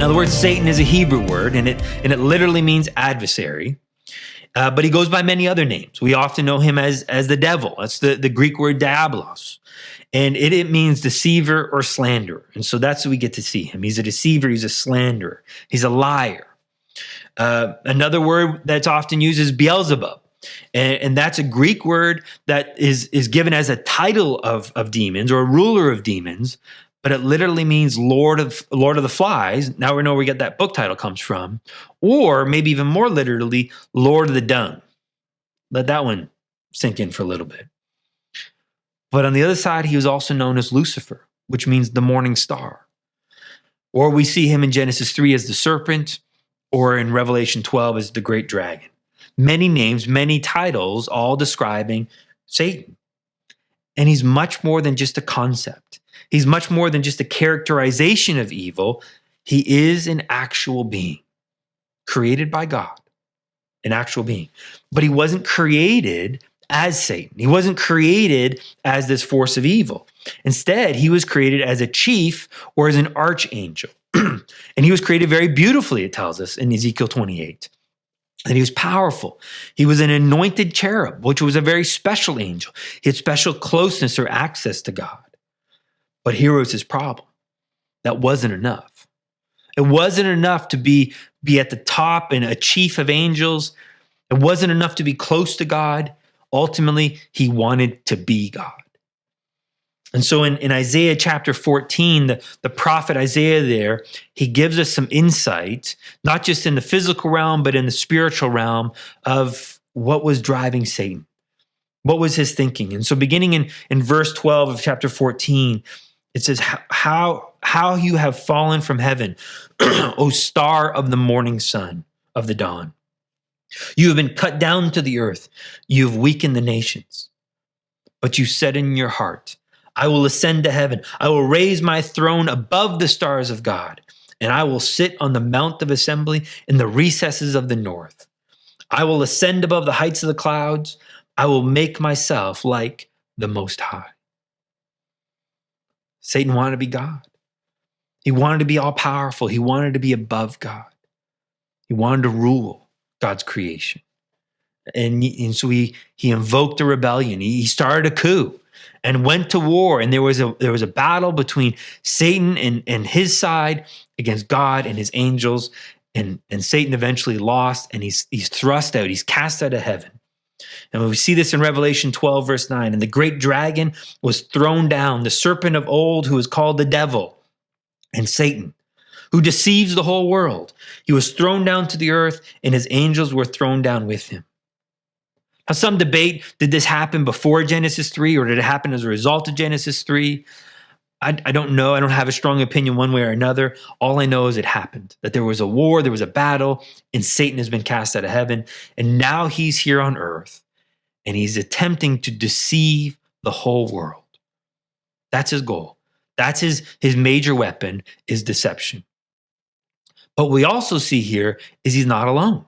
Now, the word Satan is a Hebrew word, and it literally means adversary. But he goes by many other names. We often know him as the devil. That's the Greek word diabolos. And it means deceiver or slanderer. And so that's what we get to see him. He's a deceiver. He's a slanderer. He's a liar. Another word that's often used is Beelzebub. And that's a Greek word that is given as a title of demons or a ruler of demons, but it literally means Lord of the Flies. Now we know where we get that book title comes from, or maybe even more literally, Lord of the Dung. Let that one sink in for a little bit. But on the other side, he was also known as Lucifer, which means the morning star. Or we see him in Genesis 3 as the serpent, or in Revelation 12 as the great dragon. Many names, many titles, all describing Satan. And he's much more than just a concept. He's much more than just a characterization of evil. He is an actual being, created by God, an actual being. But he wasn't created as Satan. He wasn't created as this force of evil. Instead, he was created as a chief or as an archangel. And he was created very beautifully, it tells us in Ezekiel 28. And he was powerful. He was an anointed cherub, which was a very special angel. He had special closeness or access to God. But here was his problem. That wasn't enough. It wasn't enough to be at the top and a chief of angels. It wasn't enough to be close to God. Ultimately, he wanted to be God. And so in Isaiah chapter 14, the prophet Isaiah there, he gives us some insight, not just in the physical realm, but in the spiritual realm of what was driving Satan. What was his thinking? And so beginning in verse 12 of chapter 14, it says, how you have fallen from heaven, O star of the morning sun of the dawn. You have been cut down to the earth. You have weakened the nations. But you said in your heart, I will ascend to heaven. I will raise my throne above the stars of God, and I will sit on the mount of assembly in the recesses of the north. I will ascend above the heights of the clouds. I will make myself like the Most High. Satan wanted to be God. He wanted to be all powerful. He wanted to be above God. He wanted to rule God's creation. And so he invoked a rebellion. He started a coup and went to war. And there was a battle between Satan and his side against God and his angels. And Satan eventually lost, and he's thrust out. He's cast out of heaven. And we see this in Revelation 12, verse 9. And the great dragon was thrown down, the serpent of old who is called the devil and Satan, who deceives the whole world. He was thrown down to the earth, and his angels were thrown down with him. Now, some debate, did this happen before Genesis 3, or did it happen as a result of Genesis 3? I don't know. I don't have a strong opinion one way or another. All I know is it happened, that there was a war, there was a battle, and Satan has been cast out of heaven. And now he's here on earth, and he's attempting to deceive the whole world. That's his goal. That's his major weapon, is deception. But what we also see here is he's not alone.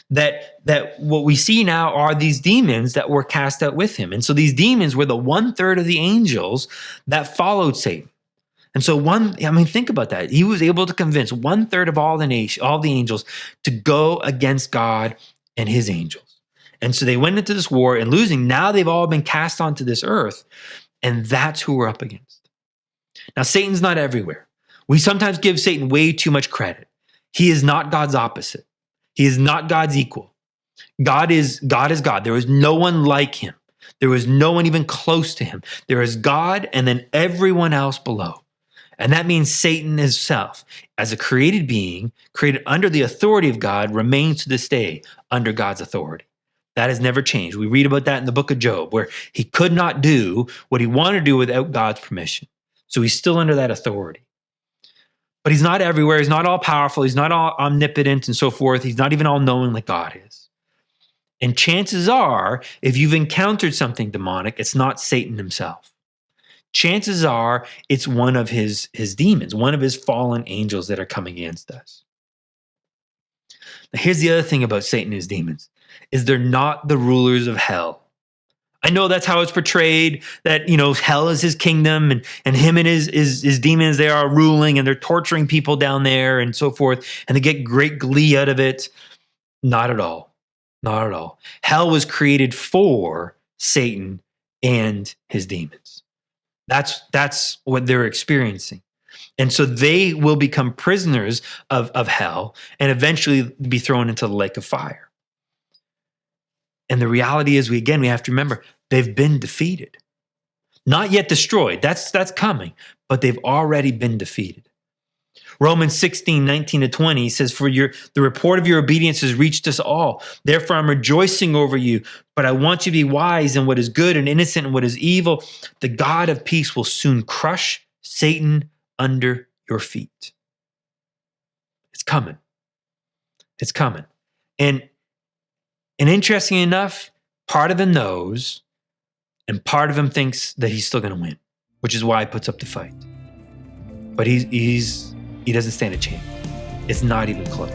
That what we see now are these demons that were cast out with him. And so these demons were the 1/3 of the angels that followed Satan. And so think about that. He was able to convince 1/3 of all the angels to go against God and his angels. And so they went into this war and losing. Now they've all been cast onto this earth. And that's who we're up against. Now, Satan's not everywhere. We sometimes give Satan way too much credit. He is not God's opposite. He is not God's equal. God is God. There is no one like him. There is no one even close to him. There is God and then everyone else below. And that means Satan himself, as a created being, created under the authority of God, remains to this day under God's authority. That has never changed. We read about that in the book of Job, where he could not do what he wanted to do without God's permission. So he's still under that authority. But he's not everywhere. He's not all powerful. He's not all omnipotent and so forth. He's not even all knowing like God is. And chances are, if you've encountered something demonic, it's not Satan himself. Chances are it's one of his demons, one of his fallen angels that are coming against us. Now, here's the other thing about Satan and his demons, is they're not the rulers of hell. I know that's how it's portrayed, that, hell is his kingdom, and him and his demons, they are ruling, and they're torturing people down there and so forth, and they get great glee out of it. Not at all. Not at all. Hell was created for Satan and his demons. That's what they're experiencing. And so they will become prisoners of hell and eventually be thrown into the lake of fire. And the reality is, we have to remember, they've been defeated. Not yet destroyed. That's coming, but they've already been defeated. Romans 16:19-20 says, "For the report of your obedience has reached us all. Therefore, I'm rejoicing over you. But I want you to be wise in what is good and innocent in what is evil. The God of peace will soon crush Satan under your feet." It's coming. It's coming. And interesting enough, part of him knows, and part of him thinks that he's still going to win, which is why he puts up the fight. But he doesn't stand a chance. It's not even close.